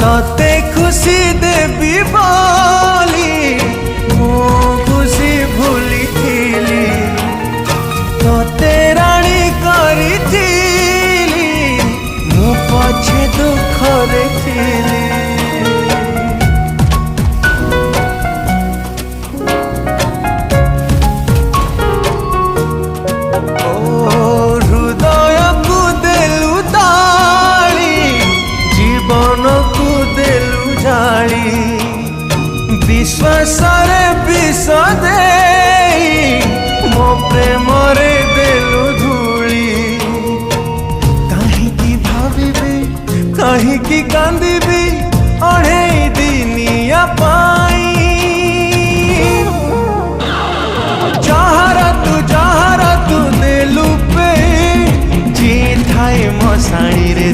तते खुशी देवी बोली मो खुशी भूली थीली तते राणी करी थीली मो पछे दुख रे थीली। विश्वास विष दे मो प्रेम रे देलु धूली कहीं भावी कहीं कांदी अढ़े दिनिया पाई जहरा तू देलु पे जी थाए मो साड़ी रे